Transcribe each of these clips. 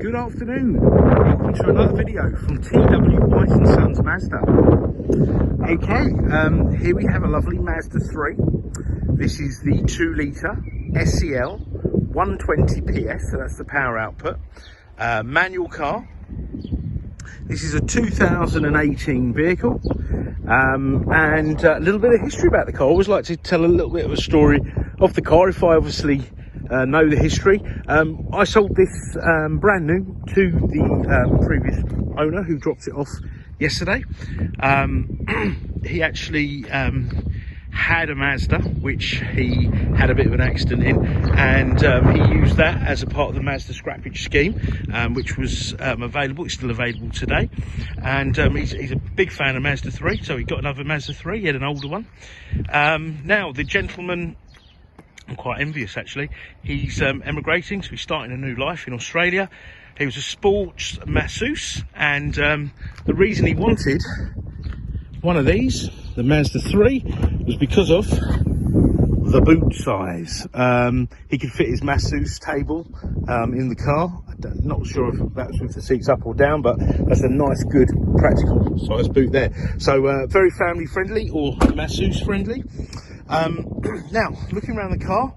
Good afternoon, welcome to another video from T.W White Sons Mazda. Okay, here we have a lovely Mazda 3. This is the 2 litre SE-L 120 PS, so that's the power output. Manual car. This is a 2018 vehicle, and a little bit of history about the car. I always like to tell a little bit of a story of the car if I obviously know the history. I sold this brand new to the previous owner who dropped it off yesterday. He actually had a Mazda which he had a bit of an accident in, and he used that as a part of the Mazda scrappage scheme, which was available. It's still available today, and he's a big fan of Mazda 3, so he got another Mazda 3. He had an older one. Now the gentleman, I'm quite envious actually, he's emigrating, so he's starting a new life in Australia. He was a sports masseuse, and the reason he wanted one of these, the Mazda 3, was because of the boot size. He could fit his masseuse table in the car. I'm not sure if that's with the seats up or down, but that's a nice, good, practical size boot there. So very family friendly, or masseuse friendly. Now, looking around the car,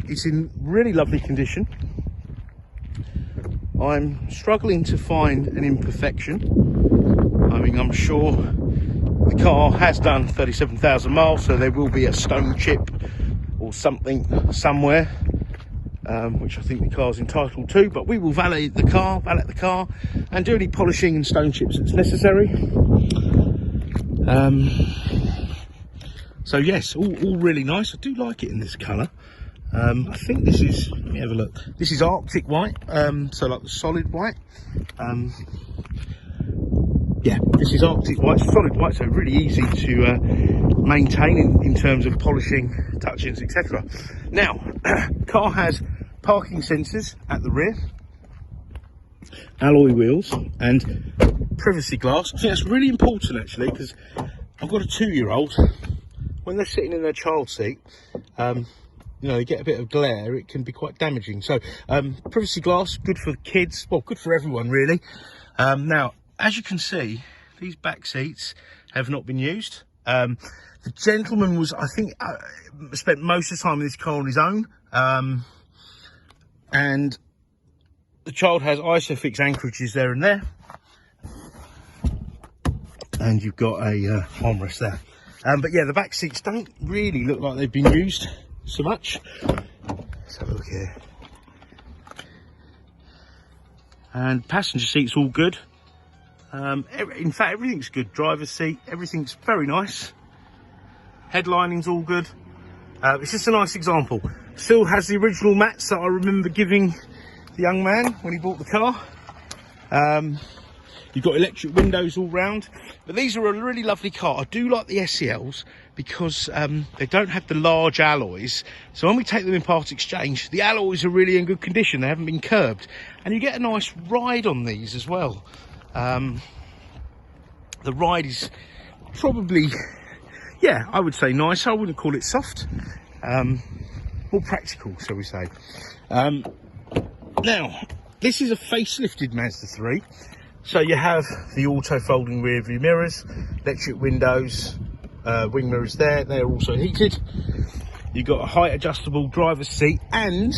it's in really lovely condition. I'm struggling to find an imperfection. I mean, I'm sure the car has done 37,000 miles, so there will be a stone chip or something somewhere, which I think the car's entitled to, but we will valet the car and do any polishing and stone chips that's necessary. So yes, all really nice. I do like it in this colour. I think this is, let me have a look, this is Arctic white, so like the solid white. Yeah, this is Arctic white, solid white, so really easy to maintain in terms of polishing, touchings, etc. Now, car has parking sensors at the rear, alloy wheels, and privacy glass. I think that's really important actually, because I've got a 2-year-old. When they're sitting in their child seat, you know, they get a bit of glare, it can be quite damaging. So privacy glass, good for kids, well, good for everyone really. Now, as you can see, these back seats have not been used. The gentleman was, I think, spent most of the time in this car on his own, and the child has ISOFIX anchorages there and there, and you've got a armrest there. But yeah, the back seats don't really look like they've been used so much. Let's have a look here. And passenger seats all good. In fact, everything's good. Driver's seat, everything's very nice. Headlining's all good. It's just a nice example. Still has the original mats that I remember giving the young man when he bought the car. You've got electric windows all round, but these are a really lovely car. I do like the SE-Ls because they don't have the large alloys, so when we take them in part exchange, the alloys are really in good condition. They haven't been curbed, and you get a nice ride on these as well. The ride is probably, yeah, I would say nice. I wouldn't call it soft, more practical, shall we say. Now, this is a facelifted Mazda 3. So you have the auto folding rear view mirrors, electric windows, wing mirrors there, they're also heated. You've got a height adjustable driver's seat and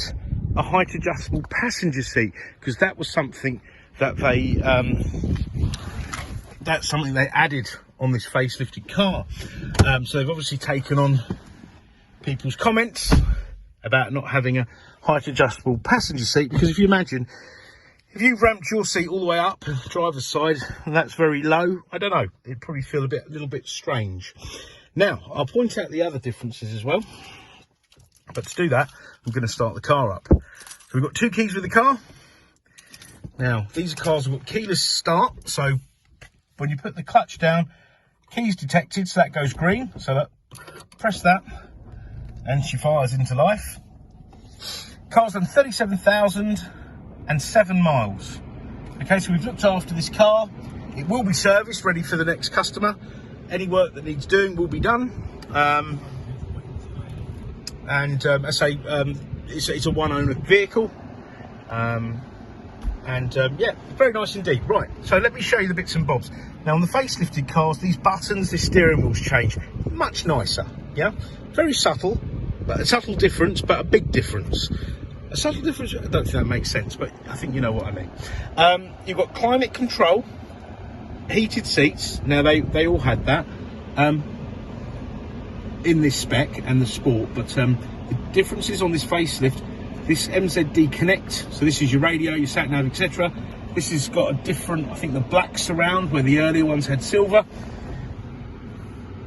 a height adjustable passenger seat, because that was something that they added on this facelifted car. So they've obviously taken on people's comments about not having a height adjustable passenger seat, because if you imagine, if you ramped your seat all the way up, driver's side, and that's very low, I don't know, it'd probably feel a little bit strange. Now, I'll point out the other differences as well, but to do that, I'm going to start the car up. So we've got 2 keys with the car. Now, these cars have got keyless start, so when you put the clutch down, keys detected, so that goes green. So that, press that, and she fires into life. Car's done 37,007 miles. Okay, so we've looked after this car. It will be serviced, ready for the next customer. Any work that needs doing will be done. I say it's a one-owner vehicle. And yeah, very nice indeed. Right, so let me show you the bits and bobs. Now on the facelifted cars, these buttons, this steering wheel's changed, much nicer. Yeah, very subtle, but a subtle difference, but a big difference. A subtle difference, I don't think that makes sense, but I think you know what I mean. You've got climate control, heated seats. Now they all had that in this spec and the sport, but the differences on this facelift, this MZD Connect, so this is your radio, your sat nav, etc. This has got a different, I think the black surround where the earlier ones had silver,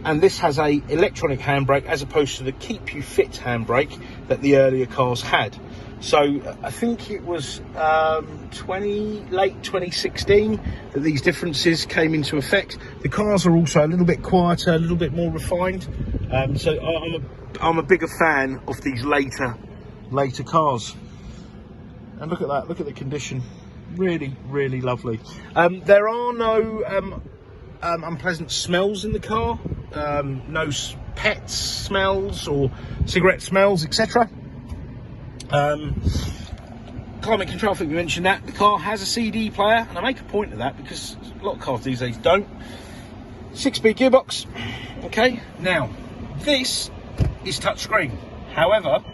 and this has a electronic handbrake as opposed to the keep you fit handbrake that the earlier cars had. So I think it was late 2016 that these differences came into effect. The cars are also a little bit quieter, a little bit more refined. So I'm a bigger fan of these later cars. And look at that, look at the condition. Really, really lovely. There are no unpleasant smells in the car. No pet smells or cigarette smells, etc. Climate control, I think we mentioned that. The car has a CD player, and I make a point of that because a lot of cars these days don't. 6-speed gearbox. Okay, now this is touchscreen. However,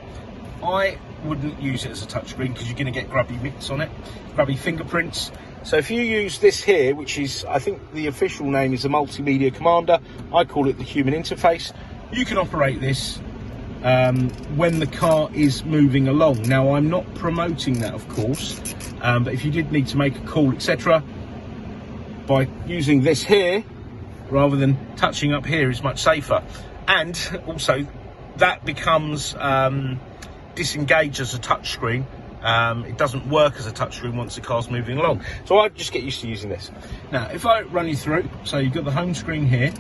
I wouldn't use it as a touchscreen because you're going to get grubby mitts on it, grubby fingerprints. So if you use this here, which is, I think the official name is the Multimedia Commander, I call it the human interface, you can operate this when the car is moving along. Now I'm not promoting that, of course, but if you did need to make a call, etc., by using this here rather than touching up here is much safer. And also that becomes disengaged as a touchscreen. It doesn't work as a touchscreen once the car's moving along. So I just get used to using this. Now if I run you through, so you've got the home screen here,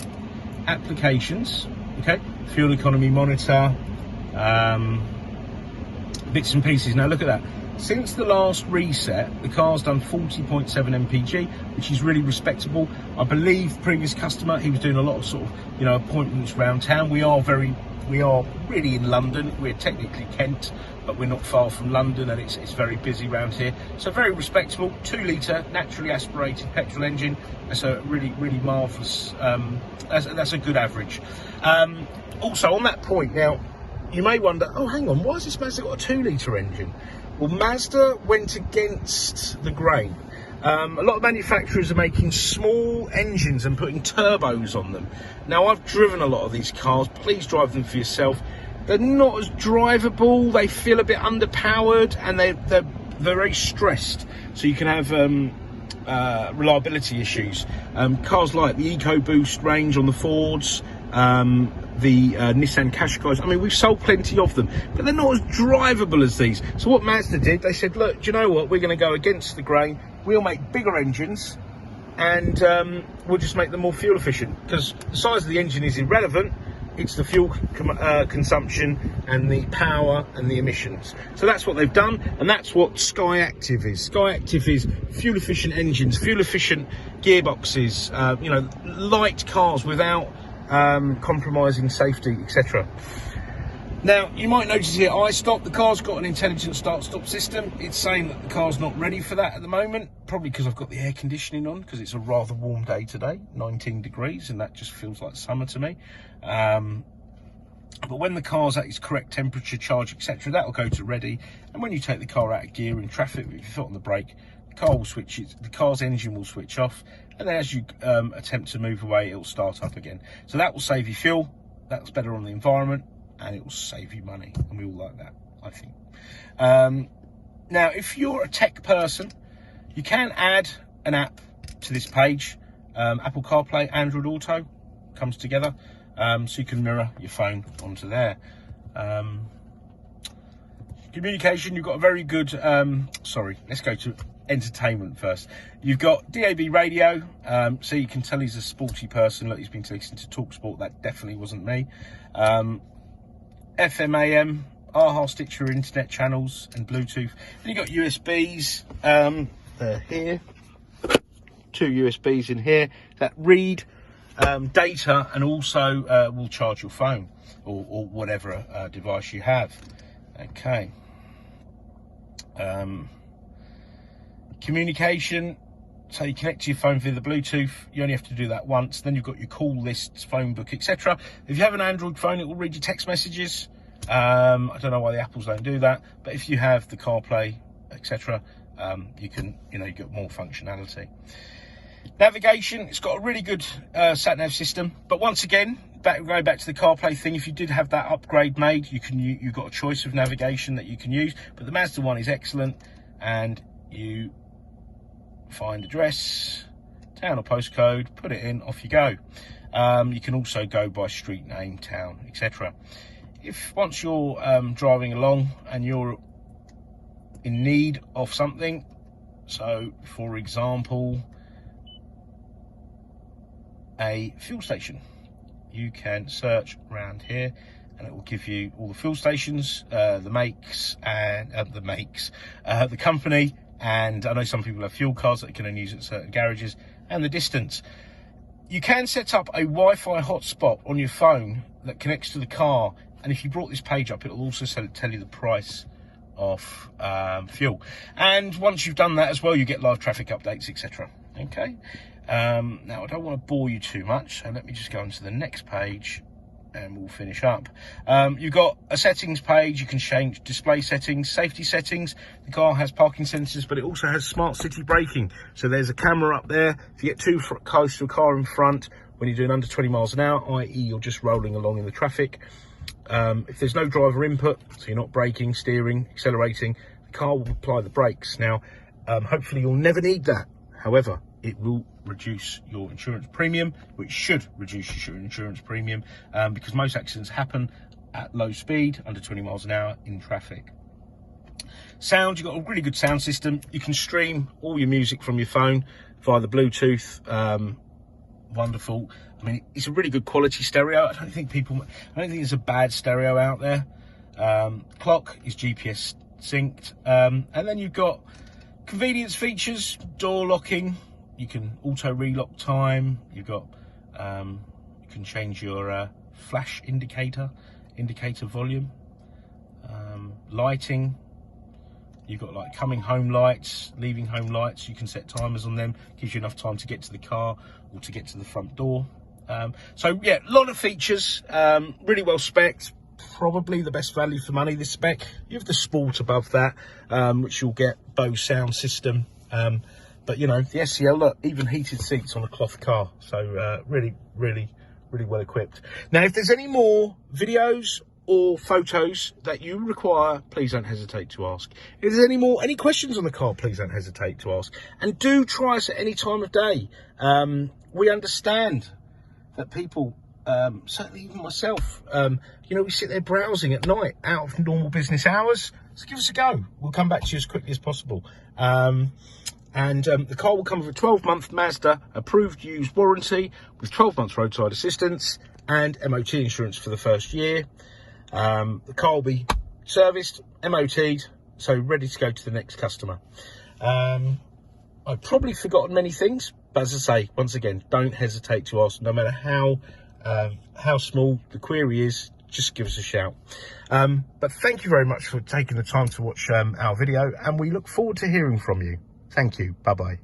applications, okay, fuel economy monitor, bits and pieces. Now look at that. Since the last reset, the car's done 40.7 mpg, which is really respectable. I believe previous customer, he was doing a lot of sort of, you know, appointments around town. We are really in London. We're technically Kent, but we're not far from London, and it's very busy around here. So very respectable. 2 litre naturally aspirated petrol engine. That's a really, really marvellous. That's a good average. Also on that point, now you may wonder, oh hang on, why has this Mazda got a 2 litre engine? Well, Mazda went against the grain. A lot of manufacturers are making small engines and putting turbos on them. Now, I've driven a lot of these cars. Please drive them for yourself. They're not as drivable. They feel a bit underpowered, and they're very stressed. So you can have reliability issues. Cars like the EcoBoost range on the Fords, the Nissan Qashqais, I mean, we've sold plenty of them, but they're not as drivable as these. So what Mazda did, they said, look, do you know what, we're going to go against the grain. We'll make bigger engines, and we'll just make them more fuel efficient, because the size of the engine is irrelevant. It's the fuel consumption and the power and the emissions. So that's what they've done, and that's what SKYACTIV is. SKYACTIV is fuel efficient engines, fuel efficient gearboxes, you know, light cars without compromising safety, etc. Now you might notice here, iStop, the car's got an intelligent start-stop system. It's saying that the car's not ready for that at the moment, probably because I've got the air conditioning on, because it's a rather warm day today, 19 degrees, and that just feels like summer to me. But when the car's at its correct temperature, charge, etc., that'll go to ready. And when you take the car out of gear in traffic, if you foot on the brake, the car will switch it, the car's engine will switch off, and then as you attempt to move away, it'll start up again. So that will save you fuel, that's better on the environment, and it will save you money, and we all like that, I think. Now, if you're a tech person, you can add an app to this page. Apple CarPlay, Android Auto comes together, so you can mirror your phone onto there. Communication, you've got a very good, sorry, let's go to entertainment first. You've got DAB radio, so you can tell he's a sporty person. Look, he's been listening to TalkSport, that definitely wasn't me. FM, AM, AHA, Stitcher, internet channels, and Bluetooth. And you've got USBs, they're here, 2 USBs in here that read data, and also will charge your phone or whatever device you have. Okay. Communication, so you connect to your phone via the Bluetooth. You only have to do that once. Then you've got your call lists, phone book, etc. If you have an Android phone, it will read your text messages. I don't know why the Apples don't do that, but if you have the CarPlay, etc., you can, you get more functionality. Navigation, it's got a really good sat nav system, but once again, going back to the CarPlay thing, if you did have that upgrade made, you've got a choice of navigation that you can use, but the Mazda one is excellent, and you find address, town or postcode, put it in, off you go. You can also go by street name, town, etc. If once you're driving along and you're in need of something, so for example a fuel station, you can search around here and it will give you all the fuel stations, the makes and the company, and I know some people have fuel cards that they can only use at certain garages, and the distance. You can set up a Wi-Fi hotspot on your phone that connects to the car, and if you brought this page up, it will also tell you the price of fuel. And once you've done that as well, you get live traffic updates, etc. Okay. Now I don't want to bore you too much, so let me just go on to the next page and we'll finish up. You've got a settings page. You can change display settings, safety settings. The car has parking sensors, but it also has smart city braking. So there's a camera up there. If you get too close to a car in front when you're doing under 20 miles an hour, i.e. you're just rolling along in the traffic, if there's no driver input, so you're not braking, steering, accelerating, the car will apply the brakes. Now, hopefully you'll never need that. However, it will reduce your insurance premium, which should reduce your insurance premium, because most accidents happen at low speed, under 20 miles an hour in traffic. Sound, you've got a really good sound system. You can stream all your music from your phone via the Bluetooth. Wonderful. I mean, it's a really good quality stereo. I don't think there's a bad stereo out there. Clock is GPS synced, and then you've got convenience features, door locking. You can auto relock time. You've got you can change your flash indicator volume, lighting. You've got like coming home lights, leaving home lights. You can set timers on them. Gives you enough time to get to the car or to get to the front door. So yeah, a lot of features, really well spec'd. Probably the best value for money, this spec. You have the Sport above that, which you'll get Bose sound system. But the SE-L, look, even heated seats on a cloth car. So really well equipped. Now, if there's any more videos or photos that you require, please don't hesitate to ask. If there's any questions on the car, please don't hesitate to ask. And do try us at any time of day. We understand that people, certainly even myself, we sit there browsing at night out of normal business hours. So give us a go. We'll come back to you as quickly as possible. The car will come with a 12-month Mazda approved used warranty with 12 months roadside assistance and MOT insurance for the first year. The car will be serviced, MOT'd, so ready to go to the next customer. I've probably forgotten many things, but as I say, once again, don't hesitate to ask. No matter how small the query is, just give us a shout. But thank you very much for taking the time to watch our video, and we look forward to hearing from you. Thank you. Bye-bye.